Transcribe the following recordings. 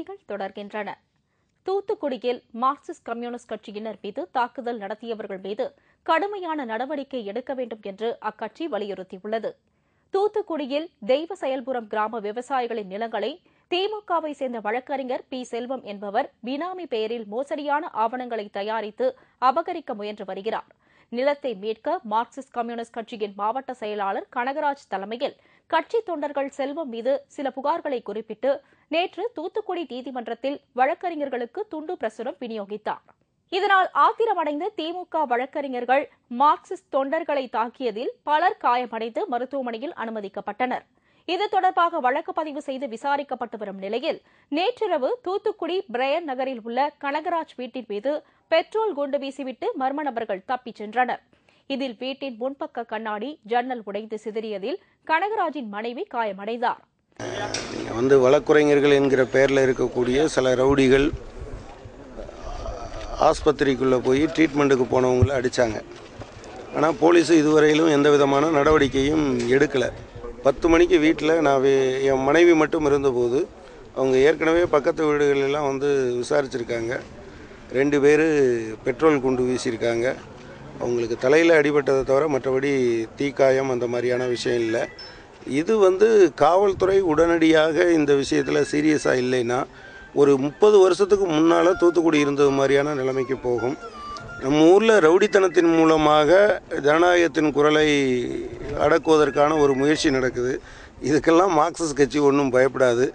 செய்திகள் தொடர்கின்றன. தூத்துக்குடியில் மார்க்சிஸ்ட் கம்யூனிஸ்ட் கட்சியினர் மீது தாக்குதல் நடத்தியவர்கள் மீது கடுமையான நடவடிக்கை எடுக்க வேண்டும் என்று அக்கட்சி வலியுறுத்தியுள்ளது. தூத்துக்குடியில் தெய்வ செயல்புரம் கிராம விவசாயிகளின் நிலங்களை திமுகவை சேர்ந்த வழக்கறிஞர் பி. செல்வம் என்பவர் பினாமி பெயரில் மோசடியான ஆவணங்களை தயாரித்து அபகரிக்க முயன்று வருகிறார். நிலத்தை மீட்க மார்க்சிஸ்ட் கம்யூனிஸ்ட் கட்சியின் மாவட்ட செயலாளர் கனகராஜ் தலைமையில் கட்சி தொண்டர்கள் செல்வம் மீது சில புகார்களை குறிப்பிட்டு நேற்று தூத்துக்குடி நீதிமன்றத்தில் வழக்கறிஞர்களுக்கு துண்டு பிரசுரம் விநியோகித்தார். இதனால் ஆத்திரமடைந்த திமுக வழக்கறிஞர்கள் மார்க்சிஸ்ட் தொண்டர்களை தாக்கியதில் பலர் காயமடைந்து மருத்துவமனையில் அனுமதிக்கப்பட்டனர். இது தொடர்பாக வழக்கு பதிவு செய்து விசாரிக்கப்பட்டு வரும் நிலையில் நேற்றிரவு தூத்துக்குடி பிரையன் நகரில் உள்ள கனகராஜ் வீட்டின் மீது பெட்ரோல் குண்டு வீசிவிட்டு மர்ம நபர்கள் தப்பிச் சென்றனர். இதில் வீட்டின் முன்பக்க கண்ணாடி ஜன்னல் உடைந்து சிதறியதில் கனகராஜின் மனைவி காயமடைந்தார். வழக்குரைஞர்கள் என்கிற பெயரில் இருக்கக்கூடிய சில ரவுடிகள் ஆஸ்பத்திரிக்குள்ளே போய் ட்ரீட்மெண்ட்டுக்கு போனவங்களை அடித்தாங்க. ஆனால் போலீஸு இதுவரையிலும் எந்த விதமான நடவடிக்கையும் எடுக்கலை. 10 மணிக்கு வீட்டில் நான் என் மனைவி மட்டும் இருந்தபோது அவங்க ஏற்கனவே பக்கத்து வீடுகளெல்லாம் விசாரிச்சிருக்காங்க. 2 பேர் பெட்ரோல் குண்டு வீசியிருக்காங்க. அவங்களுக்கு தலையில் அடிபட்டதை தவிர மற்றபடி தீக்காயம் அந்த மாதிரியான விஷயம் இல்லை. இது காவல்துறை உடனடியாக இந்த விஷயத்தில் சீரியஸாக இல்லைன்னா ஒரு 30 வருஷத்துக்கு முன்னால் தூத்துக்குடி இருந்தது மாதிரியான நிலைமைக்கு போகும். நம்ம ஊரில் ரவுடித்தனத்தின் மூலமாக ஜனநாயகத்தின் குரலை அடக்குவதற்கான ஒரு முயற்சி நடக்குது. இதுக்கெல்லாம் மார்க்சிஸ்ட் கட்சி ஒன்றும் பயப்படாது.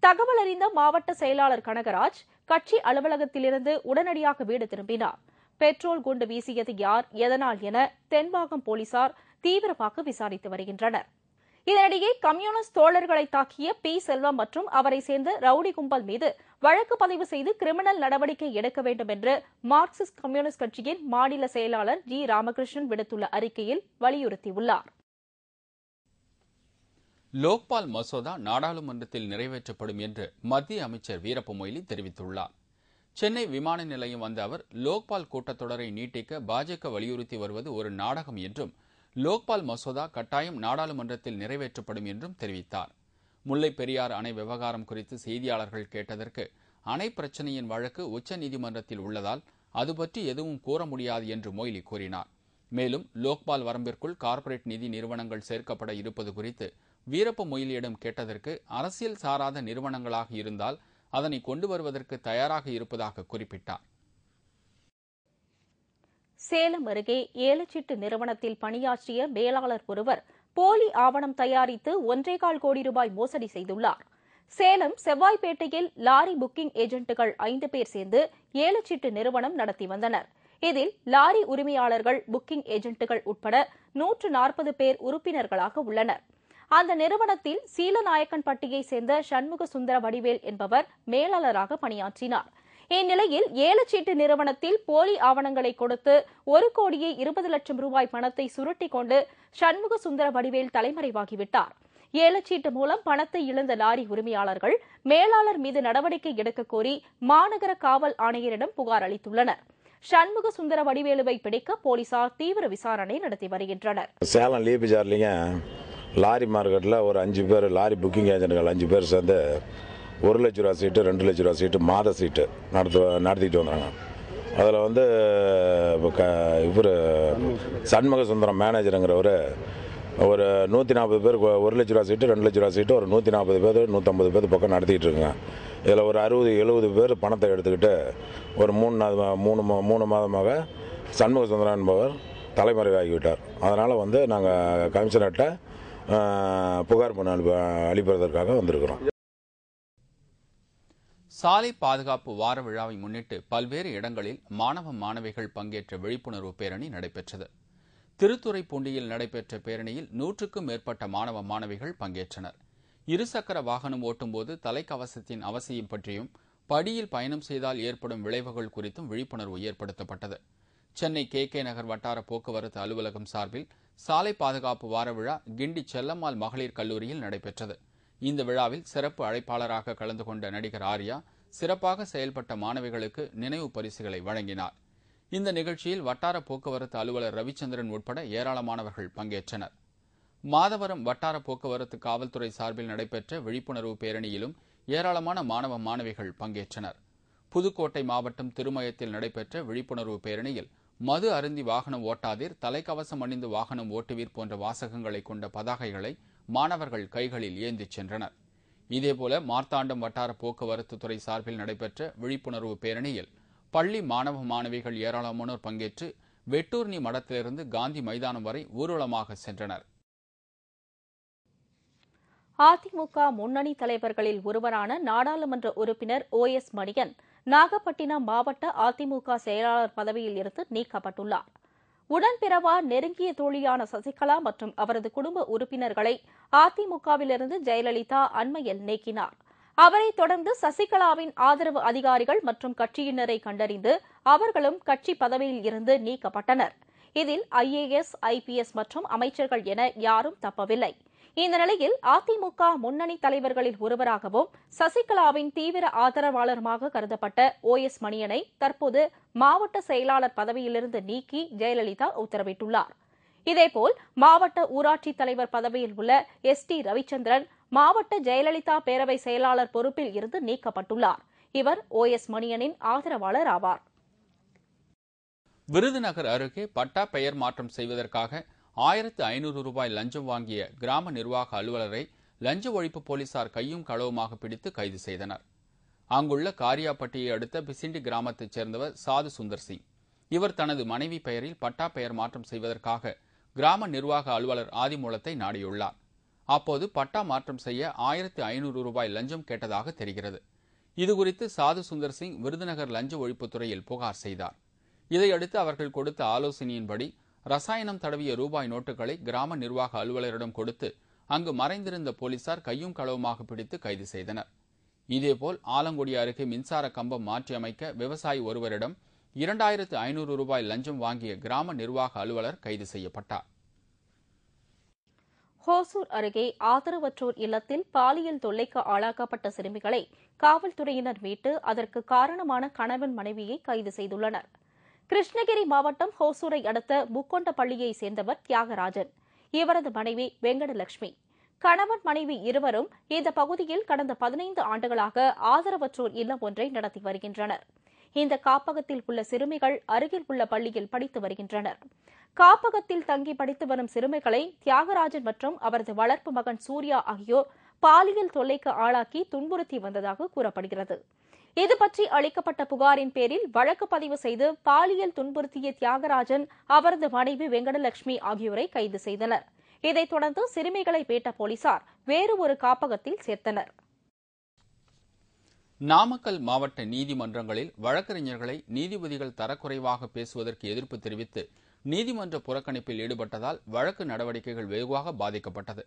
தகவல் அறிந்த மாவட்ட செயலாளர் கனகராஜ் கட்சி அலுவலகத்திலிருந்து உடனடியாக வீடு திரும்பினார். பெட்ரோல் குண்டு வீசியது யார், எதனால் என தென்பாகம் போலீசார் தீவிரமாக விசாரித்து வருகின்றனர். இதனிடையே கம்யூனிஸ்ட் தோழர்களை தாக்கிய பி. செல்வம் மற்றும் அவரை சேர்ந்த ரவுடி கும்பல் மீது வழக்கு பதிவு செய்து கிரிமினல் நடவடிக்கை எடுக்க வேண்டும் என்று மார்க்சிஸ்ட் கம்யூனிஸ்ட் கட்சியின் மாநில செயலாளர் ஜி. ராமகிருஷ்ணன் விடுத்துள்ள அறிக்கையில் வலியுறுத்தியுள்ளார். லோக்பால் மசோதா நாடாளுமன்றத்தில் நிறைவேற்றப்படும் என்று மத்திய அமைச்சர் வீரப்ப மொய்லி தெரிவித்துள்ளார். சென்னை விமான நிலையம் வந்த அவர் லோக்பால் கூட்டத்தொடரை நீட்டிக்க பாஜக வலியுறுத்தி வருவது ஒரு நாடகம் என்றும் லோக்பால் மசோதா கட்டாயம் நாடாளுமன்றத்தில் நிறைவேற்றப்படும் என்றும் தெரிவித்தார். முல்லை பெரியாறு அணை விவகாரம் குறித்து செய்தியாளர்கள் கேட்டதற்கு அணை பிரச்சினையின் வழக்கு உச்சநீதிமன்றத்தில் உள்ளதால் அது பற்றி எதுவும் கூற முடியாது என்று மொய்லி கூறினார். மேலும் லோக்பால் வரம்பிற்குள் கார்ப்பரேட் நிதி நிறுவனங்கள் சேர்க்கப்பட இருப்பது குறித்து வீரப்ப மொய்லியிடம் கேட்டதற்கு அரசியல் சாராத நிறுவனங்களாக இருந்தால் அதனை கொண்டு வருவதற்கு தயாராக இருப்பதாக குறிப்பிட்டார். சேலம் அருகே ஏலச்சீட்டு நிறுவனத்தில் பணியாற்றிய மேலாளர் ஒருவர் போலி ஆவணம் தயாரித்து 1.25 கோடி ரூபாய் மோசடி செய்துள்ளார். சேலம் செவ்வாய்பேட்டையில் லாரி புக்கிங் ஏஜென்ட்டுகள் 5 பேர் சேர்ந்து ஏலச்சீட்டு நிறுவனம் நடத்தி வந்தனர். இதில் லாரி உரிமையாளர்கள், புக்கிங் ஏஜென்ட்டுகள் உட்பட 140 பேர் உறுப்பினர்களாக உள்ளனர். அந்த நிறுவனத்தில் சீலநாயக்கன்பட்டியை சேர்ந்த சண்முக சுந்தர வடிவேல் என்பவர் மேலாளராக பணியாற்றினார். இந்நிலையில் ஏலச்சீட்டு நிறுவனத்தில் போலி ஆவணங்களை கொடுத்து 1,20 லட்சம் ரூபாய் பணத்தை சுருட்டிக் கொண்டு சண்முக சுந்தர வடிவேல் தலைமறைவாகிவிட்டார். ஏலச்சீட்டு மூலம் பணத்தை இழந்த லாரி உரிமையாளர்கள் மேலாளர் மீது நடவடிக்கை எடுக்க கோரி மாநகர காவல் ஆணையரிடம் புகார் அளித்துள்ளனர். சண்முக சுந்தர வடிவேலுவை பிடிக்க போலீசார் தீவிர விசாரணை நடத்தி வருகின்றனர். சேலம் லீபிஜார்லிங்க லாரி மார்க்கெட்டில் ஒரு 5 பேர் லாரி புக்கிங் ஏஜென்ட்கள் 5 பேர் சேர்ந்து 1 லட்ச ரூபா சீட்டு, 2 லட்ச ரூபா சீட்டு, மாத சீட்டு நடத்திட்டு வந்தாங்க. அதில் இவர் சண்முக சுந்தரம் மேனேஜருங்கிறவர் ஒரு 140 பேர் 1 லட்ச ரூபா சீட்டு, 2 லட்ச ரூபா சீட்டு ஒரு 140 பேர் 150 பேர் பக்கம் நடத்திட்டு இருக்காங்க. இதில் ஒரு 60-70 பேர் பணத்தை எடுத்துக்கிட்டு ஒரு 3 மாதமாக சண்முக சுந்தரம் என்பவர் தலைமறைவாகிவிட்டார். அதனால் நாங்கள் கமிஷனர்கிட்ட புகார் பண்ண அளிப்பதற்காக வந்திருக்கிறோம். சாலை பாதுகாப்பு வார விழாவை முன்னிட்டு பல்வேறு இடங்களில் மாணவ மாணவிகள் பங்கேற்ற விழிப்புணர்வு பேரணி நடைபெற்றது. திருத்துறைப்பூண்டியில் நடைபெற்ற பேரணியில் 100க்கும் மேற்பட்ட மாணவ மாணவிகள் பங்கேற்றனர். இருசக்கர வாகனம் ஓட்டும்போது தலைக்கவசத்தின் அவசியம் பற்றியும் படியில் பயணம் செய்தால் ஏற்படும் விளைவுகள் குறித்தும் விழிப்புணர்வு ஏற்படுத்தப்பட்டது. சென்னை KK நகர் வட்டார போக்குவரத்து அலுவலகம் சார்பில் சாலை பாதுகாப்பு வார விழா கிண்டி செல்லம்மாள் மகளிர் கல்லூரியில் நடைபெற்றது. இந்த விழாவில் சிறப்பு அழைப்பாளராக கலந்து கொண்ட நடிகர் ஆர்யா சிறப்பாக செயல்பட்ட மாணவிகளுக்கு நினைவு பரிசுகளை வழங்கினார். இந்த நிகழ்ச்சியில் வட்டார போக்குவரத்து அலுவலர் ரவிச்சந்திரன் உட்பட ஏராளமானவர்கள் பங்கேற்றனர். மாதவரம் வட்டார போக்குவரத்து காவல்துறை சார்பில் நடைபெற்ற விழிப்புணர்வு பேரணியிலும் ஏராளமான மாணவ மாணவிகள் பங்கேற்றனர். புதுக்கோட்டை மாவட்டம் திருமயத்தில் நடைபெற்ற விழிப்புணர்வு பேரணியில் மது அருந்தி வாகனம் ஓட்டாதீர், தலைக்கவசம் அணிந்து வாகனம் ஓட்டுவீர் போன்ற வாசகங்களை கொண்ட பதாகைகளை மாணவர்கள் கைகளில் ஏந்திச் சென்றனர். இதேபோல மார்த்தாண்டம் வட்டார போக்குவரத்து துறை சார்பில் நடைபெற்ற விழிப்புணர்வு பேரணியில் பள்ளி மாணவ மாணவிகள் ஏராளமானோர் பங்கேற்று வெட்டூர்ணி மடத்திலிருந்து காந்தி மைதானம் வரை ஊர்வலமாக சென்றனர். அதிமுக முன்னணி தலைவர்களில் ஒருவரான நாடாளுமன்ற உறுப்பினர் OS மணியன் நாகப்பட்டினம் மாவட்ட அதிமுக செயலாளர் பதவியில் இருந்து நீக்கப்பட்டுள்ளார். உடன்பிறவா நெருங்கிய தோழியான சசிகலா மற்றும் அவரது குடும்ப உறுப்பினர்களை அதிமுகவிலிருந்து ஜெயலலிதா அண்மையில் நீக்கினார். அவரைத் தொடர்ந்து சசிகலாவின் ஆதரவு அதிகாரிகள் மற்றும் கட்சியினரை கண்டறிந்து அவர்களும் கட்சி பதவியில் இருந்து நீக்கப்பட்டனர். இதில் IAS, IPS மற்றும் அமைச்சர்கள் என யாரும் தப்பவில்லை. இந்த நிலையில் அதிமுக முன்னணி தலைவர்களில் ஒருவராகவும் சசிகலாவின் தீவிர ஆதரவாளருமாக கருதப்பட்ட OS மணியனை தற்போது மாவட்ட செயலாளர் பதவியிலிருந்து நீக்கி ஜெயலலிதா உத்தரவிட்டுள்ளார். இதேபோல் மாவட்ட ஊராட்சித் தலைவர் பதவியில் உள்ள ST ரவிச்சந்திரன் மாவட்ட ஜெயலலிதா பேரவை செயலாளர் பொறுப்பில் இருந்து நீக்கப்பட்டுள்ளார். இவர் OS மணியனின் ஆதரவாளர் ஆவார். விருதுநகர் அருகே பட்டா பெயர் மாற்றம் செய்வதற்காக 1500 ரூபாய் லஞ்சம் வாங்கிய கிராம நிர்வாக அலுவலரை லஞ்ச ஒழிப்பு போலீசார் கையும் களவுமாக பிடித்து கைது செய்தனர். அங்குள்ள காரியாப்பட்டியை அடுத்த பிசிண்டி கிராமத்தைச் சேர்ந்தவர் சாது சுந்தர் சிங். இவர் தனது மனைவி பெயரில் பட்டா பெயர் மாற்றம் செய்வதற்காக கிராம நிர்வாக அலுவலர் ஆதிமூலத்தை நாடியுள்ளார். அப்போது பட்டா மாற்றம் செய்ய 1500 ரூபாய் லஞ்சம் கேட்டதாக தெரிகிறது. இதுகுறித்து சாது சுந்தர் சிங் விருதுநகர் லஞ்ச ஒழிப்புத்துறையில் புகார் செய்தார். இதையடுத்து அவர்கள் கொடுத்த ஆலோசனையின்படி ரசாயனம் தடவிய ரூபாய் நோட்டுகளை கிராம நிர்வாக அலுவலரிடம் கொடுத்து அங்கு மறைந்திருந்த போலீசார் கையும் களவுமாக பிடித்து கைது செய்தனர். இதேபோல் ஆலங்குடி அருகே மின்சார கம்பம் மாற்றியமைக்க விவசாயி ஒருவரிடம் 2500 ரூபாய் லஞ்சம் வாங்கிய கிராம நிர்வாக அலுவலர் கைது செய்யப்பட்டார். ஹோசூர் அருகே ஆதரவற்றோர் இல்லத்தில் பாலியல் தொல்லைக்கு ஆளாக்கப்பட்ட சிறுமிகளை காவல்துறையினர் மீட்டு அதற்கு காரணமான கணவன் மனைவியை கைது செய்துள்ளனர். கிருஷ்ணகிரி மாவட்டம் ஹோசூரை அடுத்த முக்கொண்டப்பள்ளியை சேர்ந்தவர் தியாகராஜன். இவரது மனைவி வெங்கடலட்சுமி. கணவன் மனைவி இருவரும் இந்த பகுதியில் கடந்த 15 ஆண்டுகளாக ஆதரவற்றோர் இல்லம் ஒன்றை நடத்தி வருகின்றனர். இந்த காப்பகத்தில் உள்ள சிறுமிகள் அருகில் உள்ள பள்ளியில் படித்து வருகின்றனர். காப்பகத்தில் தங்கி படித்து வரும் சிறுமிகளை தியாகராஜன் மற்றும் அவரது வளர்ப்பு மகன் சூர்யா ஆகியோர் பாலியல் தொல்லைக்கு ஆளாக்கி துன்புறுத்தி வந்ததாக கூறப்படுகிறது. இதுபற்றி அளிக்கப்பட்ட புகாரின் பேரில் வழக்கு பதிவு செய்து பாலியல் துன்புறுத்திய தியாகராஜன், அவரது மனைவி வெங்கடலட்சுமி ஆகியோரை கைது செய்தனர். இதைத் தொடர்ந்து சிறுமிகளை மீட்ட போலீசார் வேறு ஒரு காப்பகத்தில் சேர்த்தனர். நாமக்கல் மாவட்ட நீதிமன்றங்களில் வழக்கறிஞர்களை நீதிபதிகள் தரக்குறைவாக பேசுவதற்கு எதிர்ப்பு தெரிவித்து நீதிமன்ற புறக்கணிப்பில் ஈடுபட்டதால் வழக்கு நடவடிக்கைகள் வெகுவாக பாதிக்கப்பட்டது.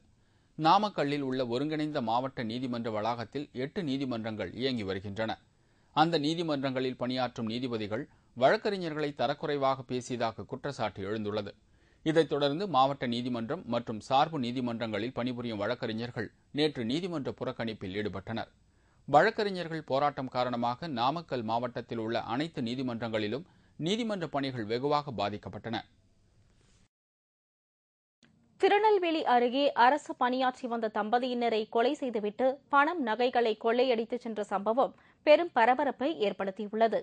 நாமக்கல்லில் உள்ள ஒருங்கிணைந்த மாவட்ட நீதிமன்ற வளாகத்தில் 8 நீதிமன்றங்கள் இயங்கி வருகின்றன. அந்த நீதிமன்றங்களில் பணியாற்றும் நீதிபதிகள் வழக்கறிஞர்களை தரக்குறைவாக பேசியதாக குற்றச்சாட்டு எழுந்துள்ளது. இதைத் தொடர்ந்து மாவட்ட நீதிமன்றம் மற்றும் சார்பு நீதிமன்றங்களில் பணிபுரியும் வழக்கறிஞர்கள் நேற்று நீதிமன்ற புறக்கணிப்பில் ஈடுபட்டனர். வழக்கறிஞர்கள் போராட்டம் காரணமாக நாமக்கல் மாவட்டத்தில் உள்ள அனைத்து நீதிமன்றங்களிலும் நீதிமன்ற பணிகள் வெகுவாக பாதிக்கப்பட்டன. திருநெல்வேலி அருகே அரசு பணியாற்றி வந்த தம்பதியினரை கொலை செய்துவிட்டு பணம், நகைகளை கொள்ளையடித்து சென்ற சம்பவம் பெரும் பரபரப்பை ஏற்படுத்தியுள்ளது.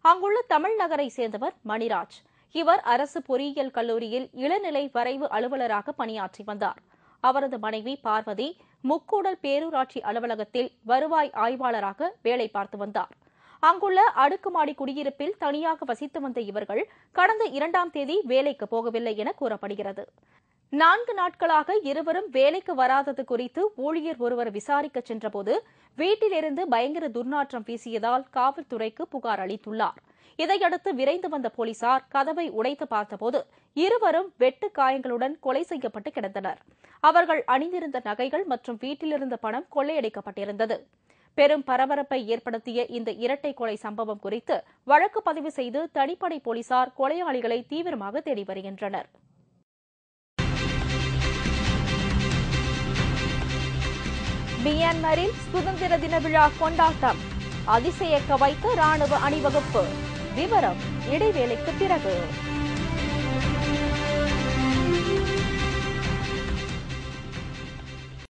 அங்குள்ள தமிழ் நகரை சேர்ந்தவர் மணிராஜ். இவர் அரசு பொறியியல் கல்லூரியில் இளநிலை வரைவு அலுவலராக பணியாற்றி வந்தார். அவரது மனைவி பார்வதி முக்கூடல் பேரூராட்சி அலுவலகத்தில் வருவாய் ஆய்வாளராக வேலை பார்த்து வந்தார். அங்குள்ள அடுக்குமாடி குடியிருப்பில் தனியாக வசித்து வந்த இவர்கள் கடந்த 2ஆம் தேதி வேலைக்கு போகவில்லை என கூறப்படுகிறது. 4 நாட்களாக இருவரும் வேலைக்கு வராதது குறித்து ஊழியர் ஒருவர் விசாரிக்க சென்றபோது வீட்டிலிருந்து பயங்கர துர்நாற்றம் வீசியதால் காவல்துறைக்கு புகார் அளித்துள்ளார். இதையடுத்து விரைந்து வந்த போலீசார் கதவை உடைத்து பார்த்தபோது இருவரும் வெட்டு காயங்களுடன் கொலை செய்யப்பட்டு கிடந்தனர். அவர்கள் அணிந்திருந்த நகைகள் மற்றும் வீட்டிலிருந்த பணம் கொள்ளையடிக்கப்பட்டிருந்தது. பெரும் பரபரப்பை ஏற்படுத்திய இந்த இரட்டை கொலை சம்பவம் குறித்து வழக்கு பதிவு செய்து தனிப்படை போலீசார் கொலையாளிகளை தீவிரமாக தேடி வருகின்றனர். மியான்மரில் சுதந்திர தின விழா கொண்டாட்டம். அதிசயக்க வைத்த ராணுவ அணிவகுப்பு. விவரம் இடைவேளைக்கு பிறகு.